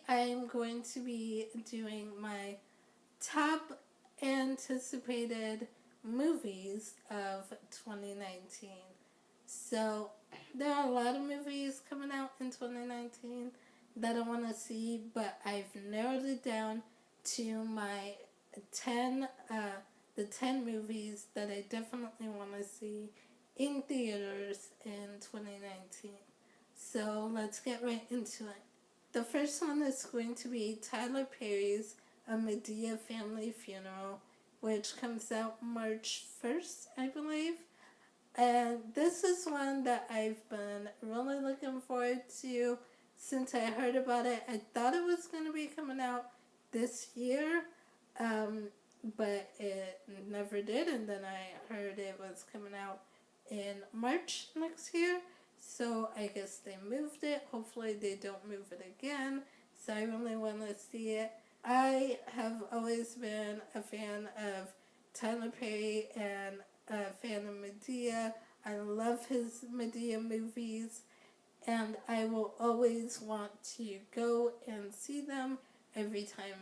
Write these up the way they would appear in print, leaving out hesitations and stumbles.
I'm going to be doing my top anticipated movies of 2019. So, there are a lot of movies coming out in 2019 that I want to see, but I've narrowed it down to my 10, the 10 movies that I definitely want to see in theaters in 2019. So, let's get right into it. The first one is going to be Tyler Perry's A Madea Family Funeral, which comes out March 1st, I believe. And this is one that I've been really looking forward to since I heard about it. I thought it was going to be coming out this year, but it never did. And then I heard it was coming out in March next year. So I guess they moved it. Hopefully they don't move it again. So I really want to see it. I have always been a fan of Tyler Perry and a fan of Madea. I love his Madea movies, and I will always want to go and see them every time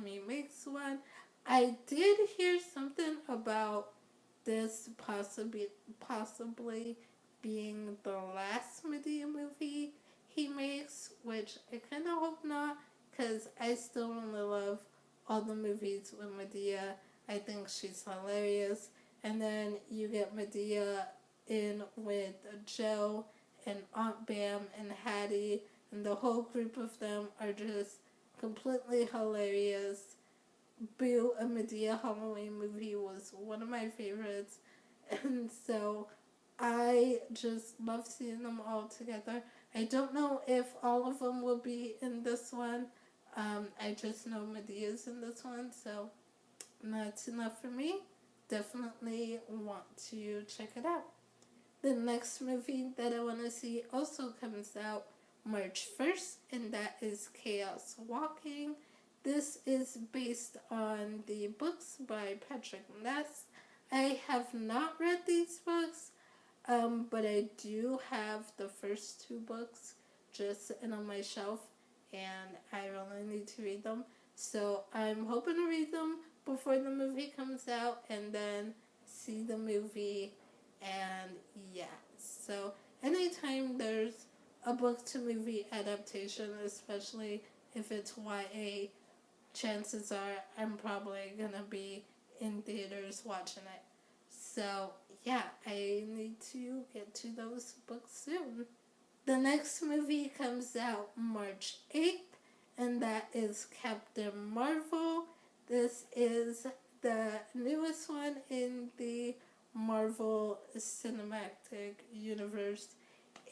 he makes one. I did hear something about this possibly being the last Madea movie he makes, which I kind of hope not, because I still really love all the movies with Madea. I think she's hilarious. And then you get Madea in with Joe and Aunt Bam and Hattie, and the whole group of them are just completely hilarious. Boo, a Madea Halloween movie was one of my favorites. And so I just love seeing them all together. I don't know if all of them will be in this one. I just know Madea's in this one, so that's enough for me. Definitely want to check it out. The next movie that I want to see also comes out March 1st, and that is Chaos Walking. This is based on the books by Patrick Ness. I have not read these books, but I do have the first two books just sitting on my shelf, and I really need to read them. So I'm hoping to read them before the movie comes out and then see the movie. And yeah, so anytime there's a book to movie adaptation, especially if it's YA, chances are I'm probably gonna be in theaters watching it. So yeah, I need to get to those books soon. The next movie comes out March 8th, and that is Captain Marvel. This is the newest one in the Marvel Cinematic Universe.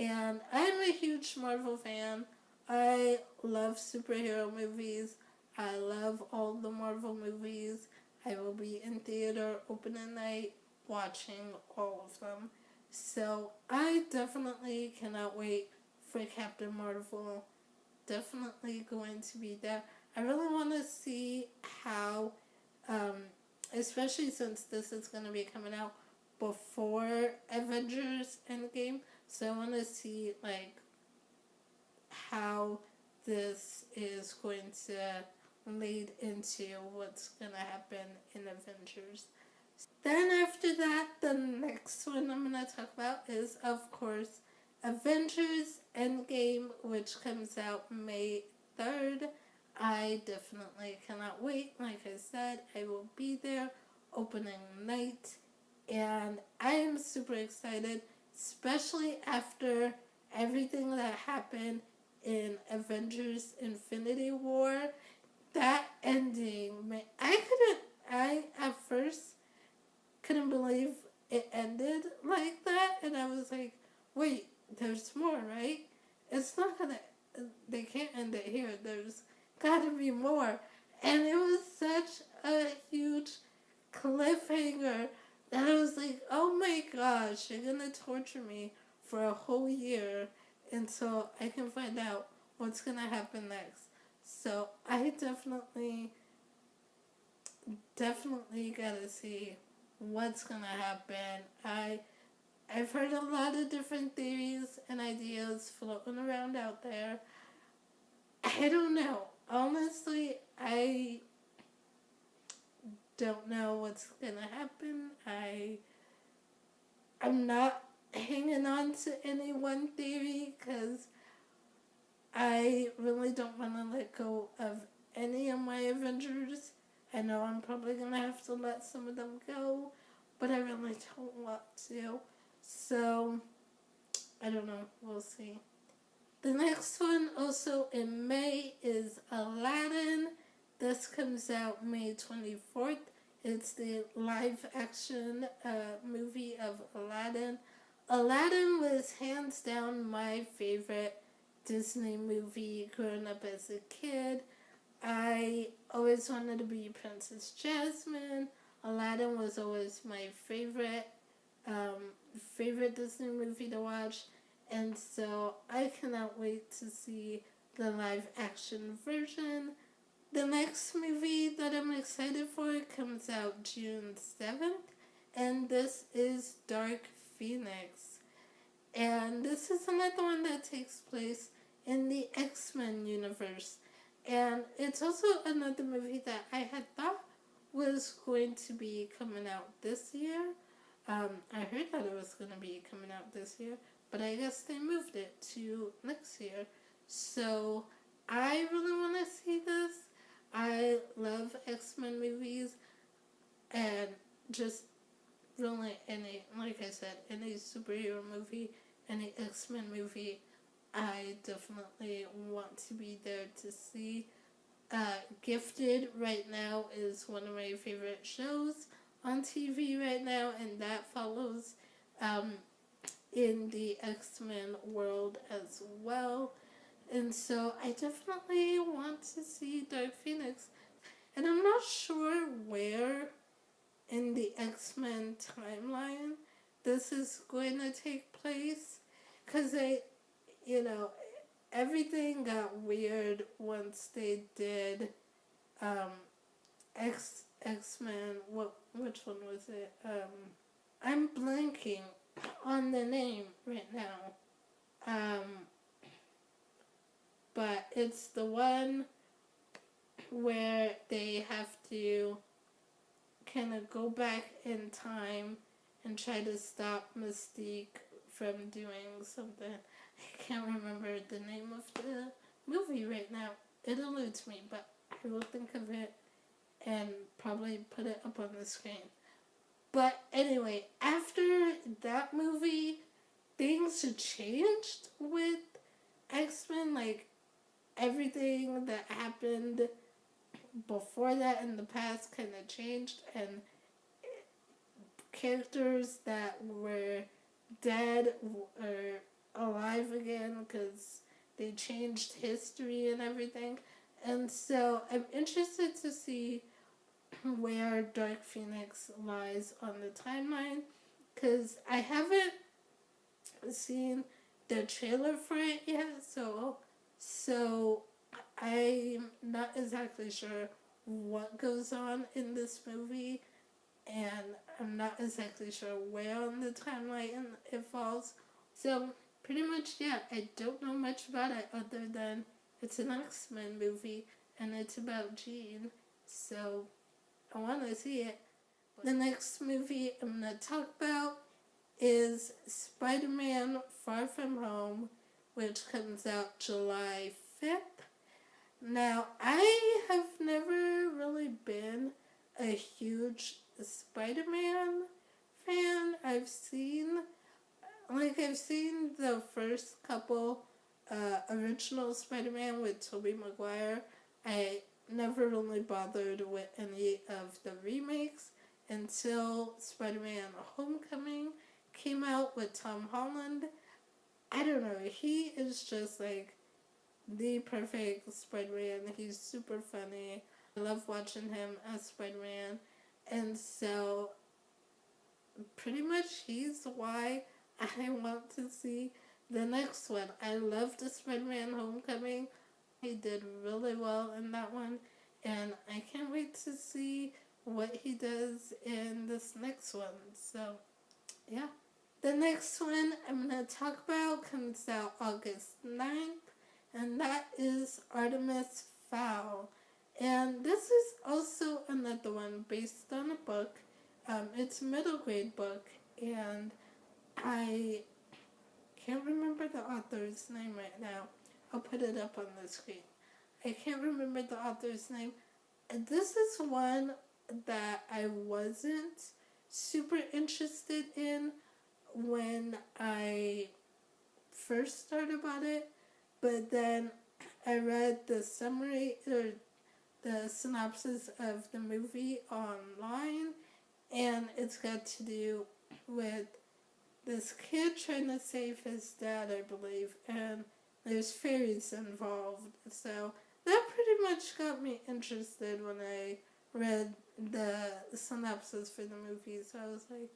And I'm a huge Marvel fan. I love superhero movies. I love all the Marvel movies. I will be in theater opening night watching all of them. So I definitely cannot wait for Captain Marvel. Definitely going to be there. I really want to see how, especially since this is going to be coming out before Avengers Endgame, so I want to see like how this is going to lead into what's going to happen in Avengers. Then after that, the next one I'm going to talk about is, of course, Avengers Endgame, which comes out May 3rd. I definitely cannot wait. Like I said, I will be there opening night, and I am super excited, especially after everything that happened in Avengers Infinity War. That ending, man, I at first couldn't believe it ended like that, and I was like, wait, there's more, right? It's not gonna, they can't end it here, there's gotta be more. And it was such a huge cliffhanger that I was like, oh my gosh, you're gonna torture me for a whole year until I can find out what's gonna happen next. So I definitely gotta see what's gonna happen. I've heard a lot of different theories and ideas floating around out there. I don't know. Honestly, I don't know what's gonna happen. I'm not hanging on to any one theory because I really don't want to let go of any of my Avengers. I know I'm probably gonna have to let some of them go, but I really don't want to. So I don't know. We'll see. The next one, also in May, is Aladdin. This comes out May 24th. It's the live action movie of Aladdin. Aladdin was hands down my favorite Disney movie growing up as a kid. I always wanted to be Princess Jasmine. Aladdin was always my favorite Disney movie to watch. And so I cannot wait to see the live action version. The next movie that I'm excited for comes out June 7th, and this is Dark Phoenix. And this is another one that takes place in the X-Men universe. And it's also another movie that I had thought was going to be coming out this year. I heard that it was going to be coming out this year, but I guess they moved it to next year. So I really want to see this. I love X-Men movies, and just really any, like I said, any superhero movie, any X-Men movie, I definitely want to be there to see. Gifted right now is one of my favorite shows on TV right now, and that follows in the X-Men world as well. And so I definitely want to see Dark Phoenix. And I'm not sure where in the X-Men timeline this is going to take place. Because everything got weird once they did X-Men. Which one was it? I'm blanking on the name right now. But it's the one where they have to kind of go back in time and try to stop Mystique from doing something. I can't remember the name of the movie right now. It eludes me, but I will think of it and probably put it up on the screen. But anyway, after that movie, things changed with X-Men. Like, everything that happened before that in the past kind of changed, and characters that were dead are alive again because they changed history and everything. And so I'm interested to see where Dark Phoenix lies on the timeline, because I haven't seen the trailer for it yet, so I'm not exactly sure what goes on in this movie, and I'm not exactly sure where on the timeline it falls. So pretty much, yeah, I don't know much about it other than it's an X-Men movie and it's about Jean, so I want to see it. The next movie I'm going to talk about is SpiderMan Far From Home, which comes out July 5th. Now, I have never really been a huge Spider-Man fan. I've seen the first couple original Spider-Man with Tobey Maguire. I never really bothered with any of the remakes until Spider-Man Homecoming came out with Tom Holland. I don't know, he is just like the perfect Spider-Man. He's super funny. I love watching him as Spider-Man. And so pretty much he's why I want to see the next one. I loved the Spider-Man Homecoming. He did really well in that one. And I can't wait to see what he does in this next one. So, yeah. The next one I'm going to talk about comes out August 9th. and that is Artemis Fowl. And this is also another one based on a book. It's a middle grade book, and I can't remember the author's name right now. I'll put it up on the screen. I can't remember the author's name. This is one that I wasn't super interested in when I first started about it, but then I read the summary or the synopsis of the movie online, and it's got to do with this kid trying to save his dad, I believe, and there's fairies involved. So that pretty much got me interested when I read the synopsis for the movie. So I was like,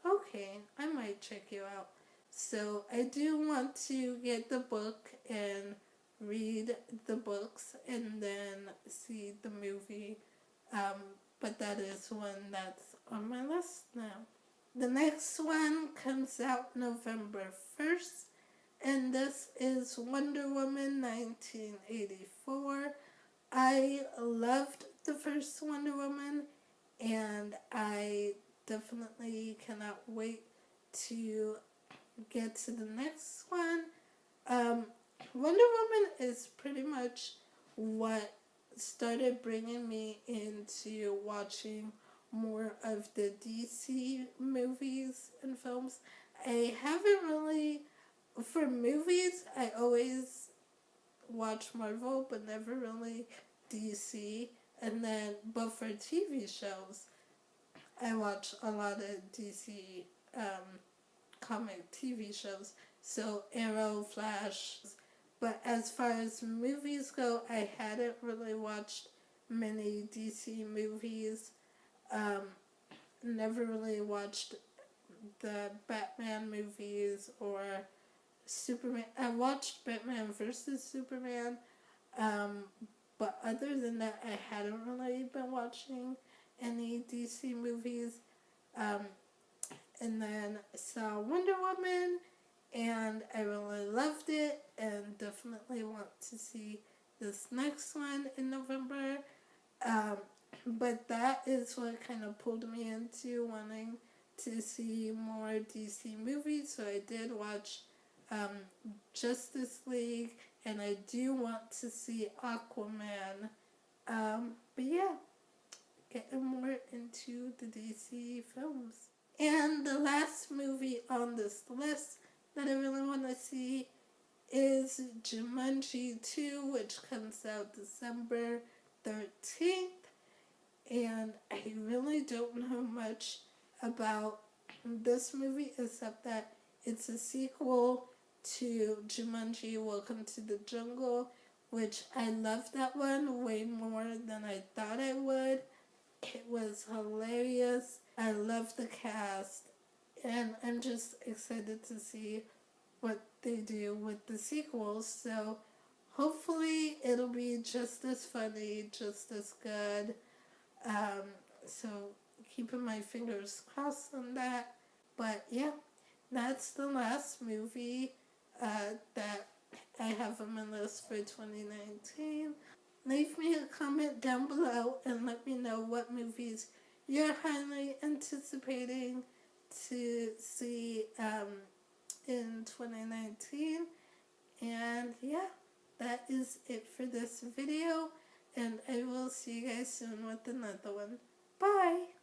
okay, I might check you out. So I do want to get the book and read the books and then see the movie. But that is one that's on my list now. The next one comes out November 1st, and this is Wonder Woman 1984. I loved the first Wonder Woman, and I definitely cannot wait to get to the next one. Wonder Woman is pretty much what started bringing me into watching more of the DC movies and films. I haven't really, for movies, I always watch Marvel, but never really DC. And then, but for TV shows, I watch a lot of DC comic TV shows. So Arrow, Flash. But as far as movies go, I hadn't really watched many DC movies. Never really watched the Batman movies or Superman. I watched Batman versus Superman, but other than that, I hadn't really been watching any DC movies. And then saw Wonder Woman, and I really loved it, and definitely want to see this next one in November. But that is what kind of pulled me into wanting to see more DC movies. So I did watch Justice League, and I do want to see Aquaman. But yeah, getting more into the DC films. And the last movie on this list that I really want to see is Jumanji 2, which comes out December 13th. And I really don't know much about this movie except that it's a sequel to Jumanji Welcome to the Jungle, which I loved that one way more than I thought I would. It was hilarious. I love the cast, and I'm just excited to see what they do with the sequels. So hopefully it'll be just as funny, just as good. So keeping my fingers crossed on that. But yeah, that's the last movie that I have on my list for 2019. Leave me a comment down below and let me know what movies you're highly anticipating to see in 2019. And yeah, that is it for this video. And I will see you guys soon with another one. Bye!